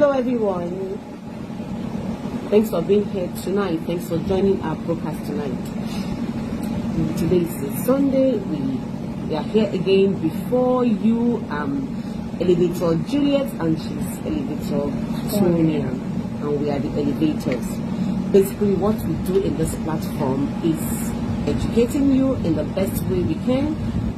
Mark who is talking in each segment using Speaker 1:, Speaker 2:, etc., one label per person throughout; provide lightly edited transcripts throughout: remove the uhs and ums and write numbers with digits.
Speaker 1: Hello everyone. Thanks for being here tonight. Thanks for joining our broadcast tonight. Today is Sunday. We are here again before you. Elevator Juliet and she's Elevator Tonia, and we are the elevators. Basically, what we do in this platform is educating you in the best way we can,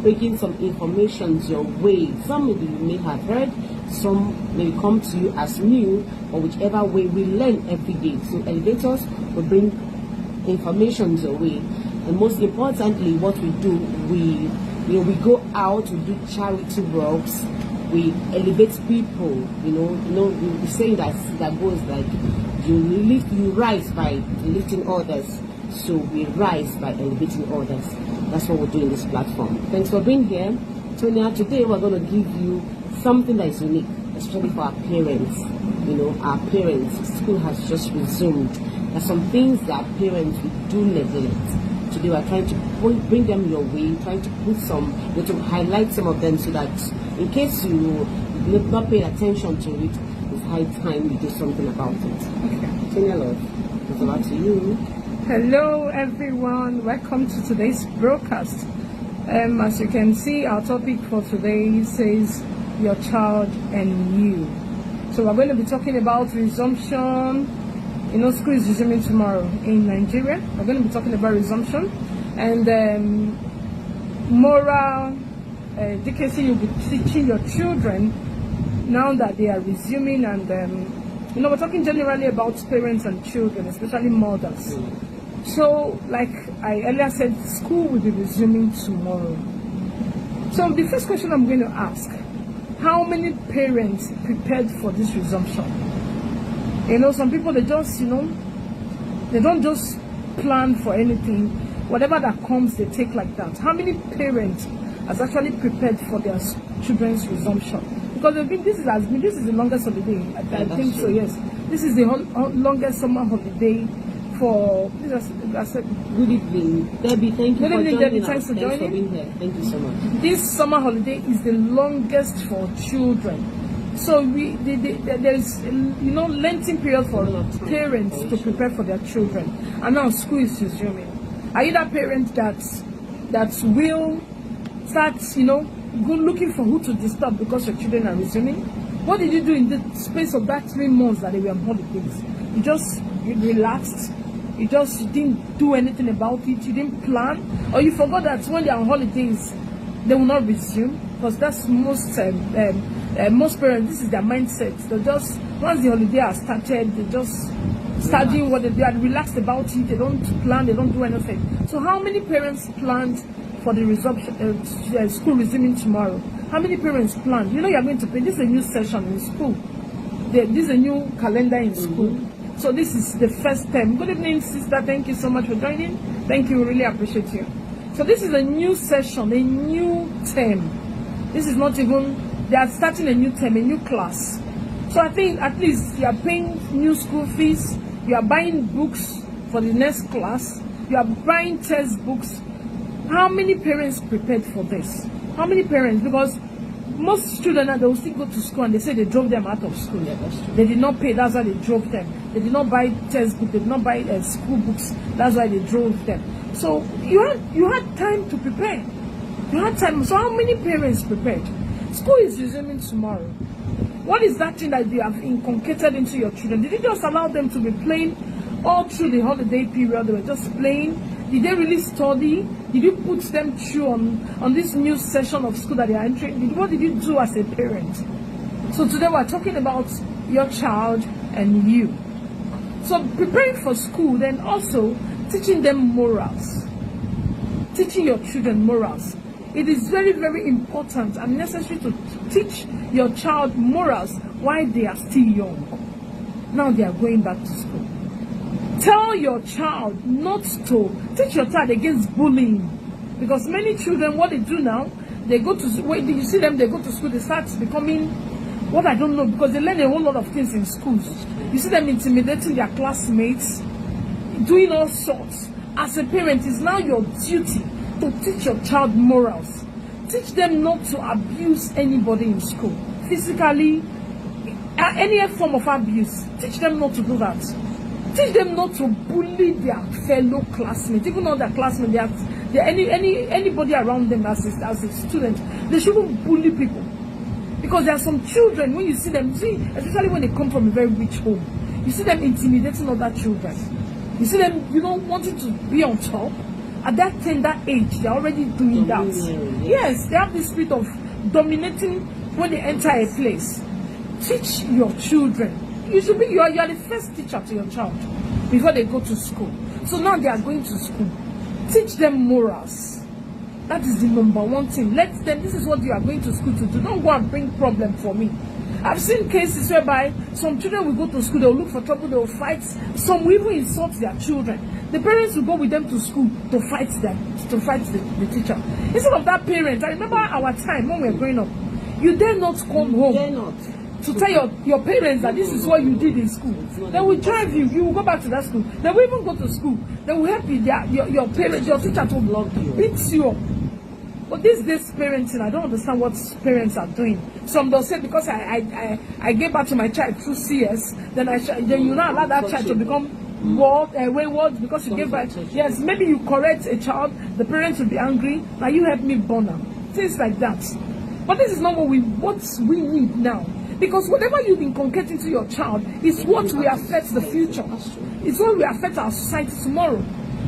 Speaker 1: bringing some information your way. Some of you may have heard, some may come to you as new, or whichever way we learn every day. So elevators will bring information your way, and most importantly, what we do, we go out, we do charity works, we elevate people. We say that goes like you rise by lifting others. So we rise by elevating others. That's what we're doing in this platform. Thanks for being here. Tonia, today we're going to give you something that is unique, especially for our parents. Our parents, school has just resumed. There's some things that parents we do neglect. Today we're trying to bring them your way, trying to put some, to highlight some of them so that in case you not pay attention to it, it's high time you do something about it. Okay. Tonia, love, it's over to you.
Speaker 2: Hello everyone, welcome to today's broadcast. As you can see, our topic for today says your child and you. So we're going to be talking about resumption. School is resuming tomorrow in Nigeria. We're going to be talking about resumption and moral education. You'll be teaching your children now that they are resuming, and we're talking generally about parents and children, especially mothers. So, like I earlier said, school will be resuming tomorrow. So the first question I'm going to ask, how many parents prepared for this resumption? Some people, they just, they don't just plan for anything. Whatever that comes, they take like that. How many parents has actually prepared for their children's resumption? Because this is the longest holiday. I think so, yes. This is the longest summer holiday.
Speaker 1: Good evening, Debbie. Thank you for joining us. Thanks for being here. Thank you so much.
Speaker 2: This summer holiday is the longest for children, so there is lengthy period for parents to prepare for their children. And now school is resuming. Are you that parent that will start go looking for who to disturb because your children are resuming? What did you do in the space of that 3 months that they were on holidays? You relaxed. You didn't do anything about it. You didn't plan, or you forgot that when they are on holidays, they will not resume. Because that's most parents. This is their mindset. They just, once the holiday has started, they just start doing what they are relaxed about it. They don't plan. They don't do anything. So how many parents planned for the resumption, school resuming tomorrow? How many parents planned? You are going to pay. This is a new session in school. This is a new calendar in school. So this is the first term. Good evening, sister. Thank you so much for joining. Thank you. We really appreciate you. So this is a new session, a new term. This is not even, they are starting a new term, a new class. So I think at least you are paying new school fees. You are buying books for the next class. You are buying textbooks. How many parents prepared for this? How many parents? Because most children, they will still go to school and they say they drove them out of school. Yeah, they did not pay, that's why they drove them. They did not buy textbooks, they did not buy school books, that's why they drove them. So you had time to prepare. You had time. So how many parents prepared? School is resuming tomorrow. What is that thing that you have inculcated into your children? Did you just allow them to be playing all through the holiday period? They were just playing. Did they really study? Did you put them through on this new session of school that they are entering? What did you do as a parent? So today we're talking about your child and you. So preparing for school, then also teaching them morals. Teaching your children morals. It is very, very important and necessary to teach your child morals while they are still young. Now they are going back to school. Tell your child not to teach your child against bullying, because many children, what they do now, they go to, when you see them, they go to school, they start becoming what I don't know, because they learn a whole lot of things in schools. You see them intimidating their classmates, doing all sorts. As a parent, it's now your duty to teach your child morals. Teach them not to abuse anybody in school, physically, any form of abuse, teach them not to do that. Teach them not to bully their fellow classmates, even though their classmates, anybody around them as a student. They shouldn't bully people. Because there are some children, when you see them, especially when they come from a very rich home, you see them intimidating other children. You see them, wanting to be on top. At that tender age, they're already doing that. Yes, they have this spirit of dominating when they enter a place. Teach your children. You should be, you are the first teacher to your child before they go to school. So now they are going to school. Teach them morals. That is the number one thing. Let them, this is what you are going to school to do. Don't go and bring problem for me. I've seen cases whereby some children will go to school, they'll look for trouble, they'll fight. Some will even insult their children. The parents will go with them to school to fight the teacher. Instead of that parent, I remember our time when we were growing up, you dare not come home.
Speaker 1: Dare not.
Speaker 2: To tell your parents that this is what you did in school. They will drive you. You will go back to that school. They will even go to school. They will help you. Your parents, your teacher to block you, beat you up. But these days parenting, I don't understand what parents are doing. Some they'll say because I gave back to my child through CS, then you not allow that child to become wayward because you gave back. Yes, maybe you correct a child, the parents will be angry. Now you help me born them. Things like that. But this is not what we need now. Because whatever you've been inculcating to your child is what will affect the future. It's what will affect our society tomorrow.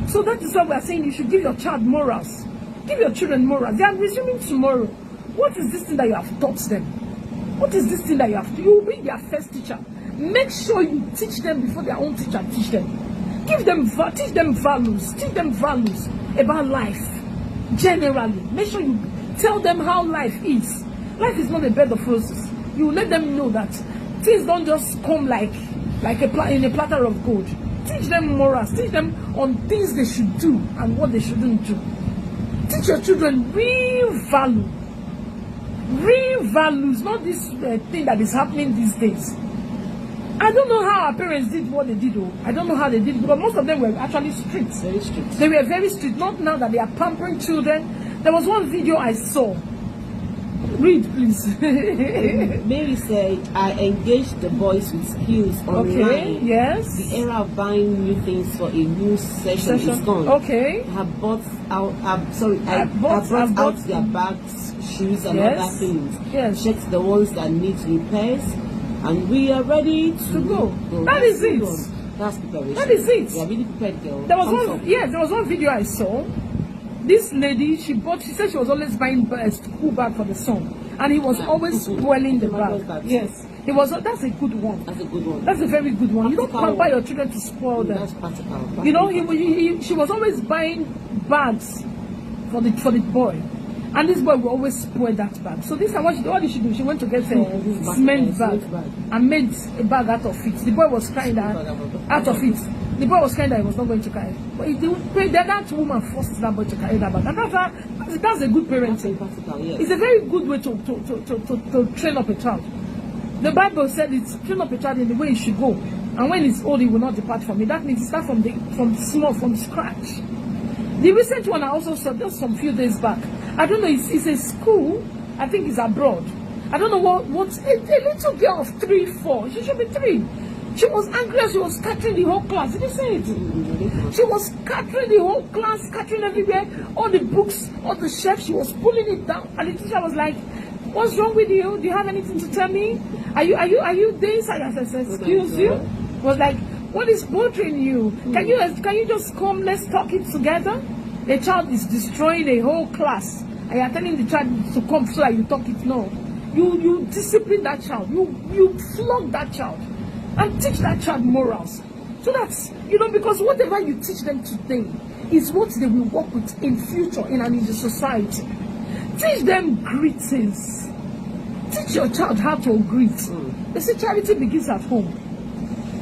Speaker 2: So that is why we are saying you should give your child morals. Give your children morals. They are resuming tomorrow. What is this thing that you have taught them? What is this thing that you have? You will be their first teacher. Make sure you teach them before their own teacher teach them. Teach them values. Teach them values about life. Generally, make sure you tell them how life is. Life is not a bed of roses. You let them know that things don't just come like in a platter of gold. Teach them morals. Teach them on things they should do and what they shouldn't do. Teach your children real value. Real values, not this thing that is happening these days. I don't know how our parents did what they did. I don't know how they did, because most of them were actually strict.
Speaker 1: Very strict.
Speaker 2: They were very strict. Not now that they are pampering children. There was one video I saw. Read, please.
Speaker 1: Mary said, I engaged the boys with skills online.
Speaker 2: Okay, yes.
Speaker 1: The era of buying new things for a new session is gone.
Speaker 2: Okay.
Speaker 1: I have brought out their bags, shoes, and other things.
Speaker 2: Yes.
Speaker 1: Checked the ones that need repairs, and we are ready to go.
Speaker 2: That is it.
Speaker 1: That's preparation.
Speaker 2: That is it.
Speaker 1: We are really prepared, girl.
Speaker 2: There was one video I saw. This lady, she said she was always buying a school bag for the son, and he was always spoiling the bag. Yes, that's a good one. That's a good one. That's a very good one. You don't pamper your children to spoil them.
Speaker 1: That's practical.
Speaker 2: She was always buying bags for the boy, and this boy will always spoil that bag. So this is what did she do? She went to get a cement bag and made a bag out of it. The boy was crying out of it. The boy was crying that he was not going to carry. But that woman forced that boy to carry that bag. And that's a good parenting.
Speaker 1: Yes.
Speaker 2: It's a very good way to train up a child. The Bible said it's train up a child in the way he should go. And when he's old, he will not depart from it. That means start from scratch. The recent one I also saw just some few days back. I don't know, it's a school, I think it's abroad. I don't know what a little girl of 3, 4, she should be 3. She was angry as she was scattering the whole class. Did you see it? She was scattering the whole class, scattering everywhere. All the books, all the shelves, she was pulling it down. And the teacher was like, what's wrong with you? Do you have anything to tell me? Are you this? I said, excuse you? Was like, what is bothering you? Can you just come, let's talk it together? The child is destroying a whole class. And you're telling the child to come so that you talk it. No. You discipline that child. You flog that child. And teach that child morals. So that's, because whatever you teach them today is what they will work with in future in the society. Teach them greetings. Teach your child how to greet. They say charity begins at home.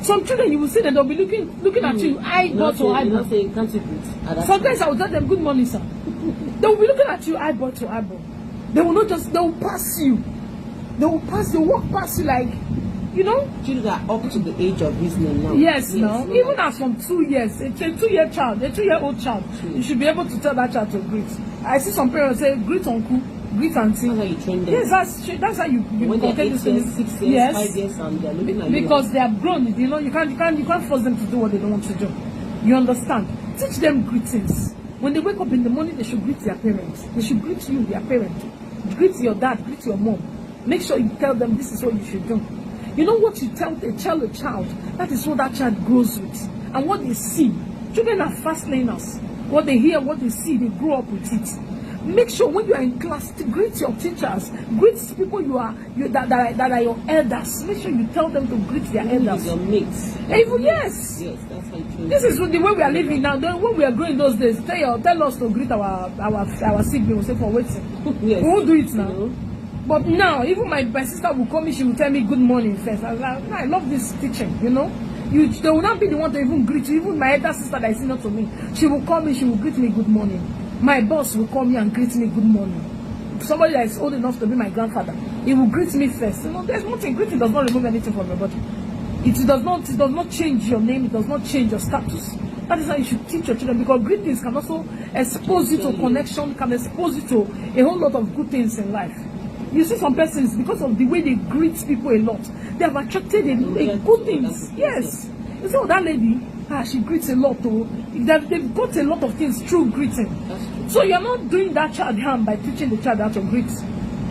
Speaker 2: Some children, you will see that they'll be looking at you eyeball to eyeball. Sometimes I will tell them, good morning, sir. They will be looking at you eyeball to eyeball. They will not just, they will pass you. They will walk past you like,
Speaker 1: Children are up to the age of reasoning now.
Speaker 2: Yes, no. Even as from 2 years, a 2-year-old child, you should be able to tell that child to greet. I see some parents say, greet uncle. greet auntie.
Speaker 1: That's how you train them.
Speaker 2: Yes, that's how you
Speaker 1: when they're 8 years, 6 years,
Speaker 2: yes.
Speaker 1: 5 years, and they're looking at you.
Speaker 2: Because they are grown, you know, you can't force them to do what they don't want to do. You understand? Teach them greetings. When they wake up in the morning, they should greet their parents. They should greet you, their parent. Greet your dad, greet your mom. Make sure you tell them this is what you should do. You know what you tell a child, that is what that child grows with. And what they see. Children are fast learners. What they hear, what they see, they grow up with it. Make sure when you are in class to greet your teachers, greet people that are your elders. Make sure you tell them to greet their elders.
Speaker 1: Your mates.
Speaker 2: Even yes.
Speaker 1: Yes, that's how you train.
Speaker 2: This is the way we are living now. When we are growing those days, tell us to greet our siblings. Say for waiting.
Speaker 1: Yes.
Speaker 2: We won't do it now.
Speaker 1: You know?
Speaker 2: But now, even my sister will call me. She will tell me good morning first. I love this teaching. You know, they will not be the one to even greet you. Even my elder sister that is senior to me, she will call me. She will greet me good morning. My boss will call me and greet me good morning. Somebody that is old enough to be my grandfather, he will greet me first. You know, there's nothing. Greeting does not remove anything from your body. It does not change your name. It does not change your status. That is how you should teach your children, because greetings can also expose you to connection, can expose you to a whole lot of good things in life. You see some persons, because of the way they greet people a lot, they have attracted a good things. Yes. You see, that lady, she greets a lot too. They've got a lot of things through greeting. So you're not doing that child harm by teaching the child how to greet.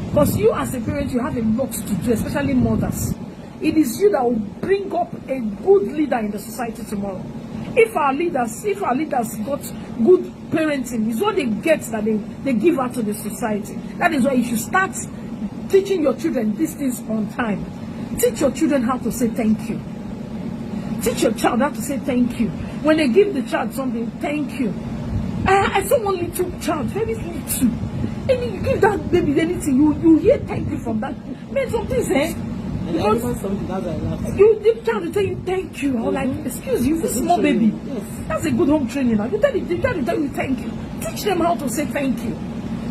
Speaker 2: Because you as a parent, you have a lot to do, especially mothers. It is you that will bring up a good leader in the society tomorrow. If our leaders got good parenting, it's what they get that they give out to the society. That is why you should start teaching your children these things on time. Teach your children how to say thank you. Teach your child how to say thank you. When they give the child something, thank you. I saw one little child, very little. And you give that baby anything, you hear thank you from that. Man, something, eh? Because the child will tell you thank you. I'm like, excuse you, this small baby.
Speaker 1: Yes.
Speaker 2: That's a good home training. Now. The child will tell you thank you. Teach them how to say thank you.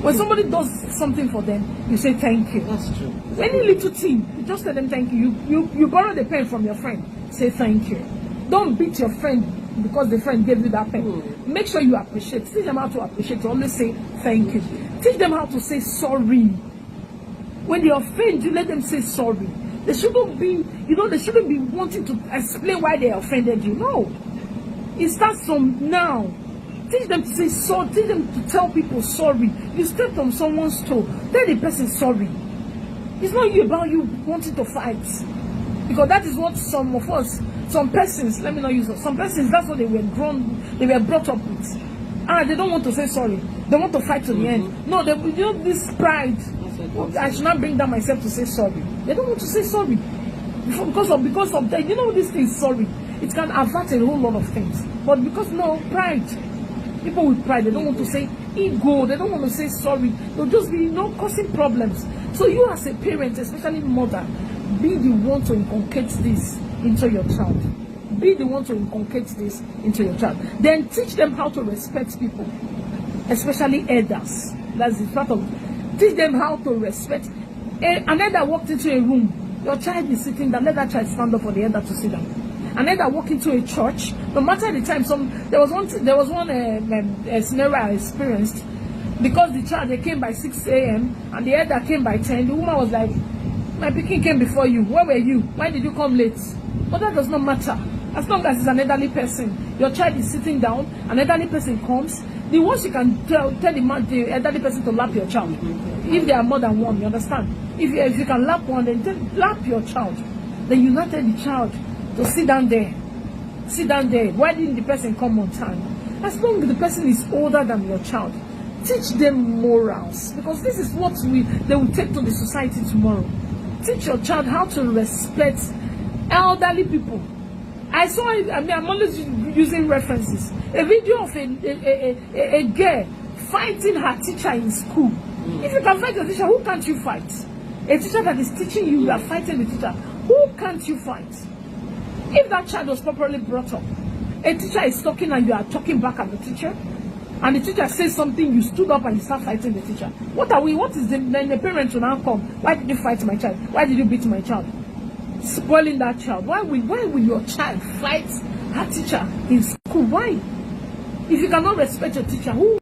Speaker 2: When somebody does something for them, you say thank you.
Speaker 1: That's true.
Speaker 2: Any little thing, you just tell them thank you. You borrow the pen from your friend, say thank you. Don't beat your friend because the friend gave you that pen. Make sure you appreciate. Teach them how to appreciate. Always say thank you. Teach them how to say sorry. When they offend you, let them say sorry. They shouldn't be, they shouldn't be wanting to explain why they offended you. No. It starts from now. Teach them to say sorry. Teach them to tell people sorry. You stepped on someone's toe. Tell the person sorry. It's not about you wanting to fight. Because that is what some of us, some persons, let me not use it, some persons, that's what they were brought up with. They don't want to say sorry. They want to fight to the end. No, this pride. I should not bring down myself to say sorry. They don't want to say sorry. Because of that, this thing is sorry. It can avert a whole lot of things. But because pride. People with pride, they don't want to say ego, they don't want to say sorry. They'll just be, causing problems. So you as a parent, especially mother, be the one to inculcate this into your child. Be the one to inculcate this into your child. Then teach them how to respect people, especially elders. That's the part of it. Teach them how to respect. An elder walked into a room, your child is sitting down, let that child stand up for the elder to sit down. And then I walk into a church. No matter the time, there was one scenario I experienced, because the child, they came by 6 a.m. and the elder came by 10. The woman was like, "My pikin came before you. Where were you? Why did you come late?" But that does not matter. As long as it's an elderly person, your child is sitting down, an elderly person comes. The worst you can tell the elderly person to lap your child. If there are more than one, you understand? If you can lap one, then lap your child. Then you not tell the child to sit down there. Sit down there. Why didn't the person come on time? As long as the person is older than your child, teach them morals, because this is what they will take to the society tomorrow. Teach your child how to respect elderly people. I'm always using references. A video of a girl fighting her teacher in school. If you can fight your teacher, who can't you fight? A teacher that is teaching you, you are fighting the teacher. Who can't you fight? If that child was properly brought up, a teacher is talking and you are talking back at the teacher, and the teacher says something, you stood up and you start fighting the teacher. What is then the parent will now come? Why did you fight my child? Why did you beat my child? Spoiling that child. Why will your child fight her teacher in school? Why? If you cannot respect your teacher, who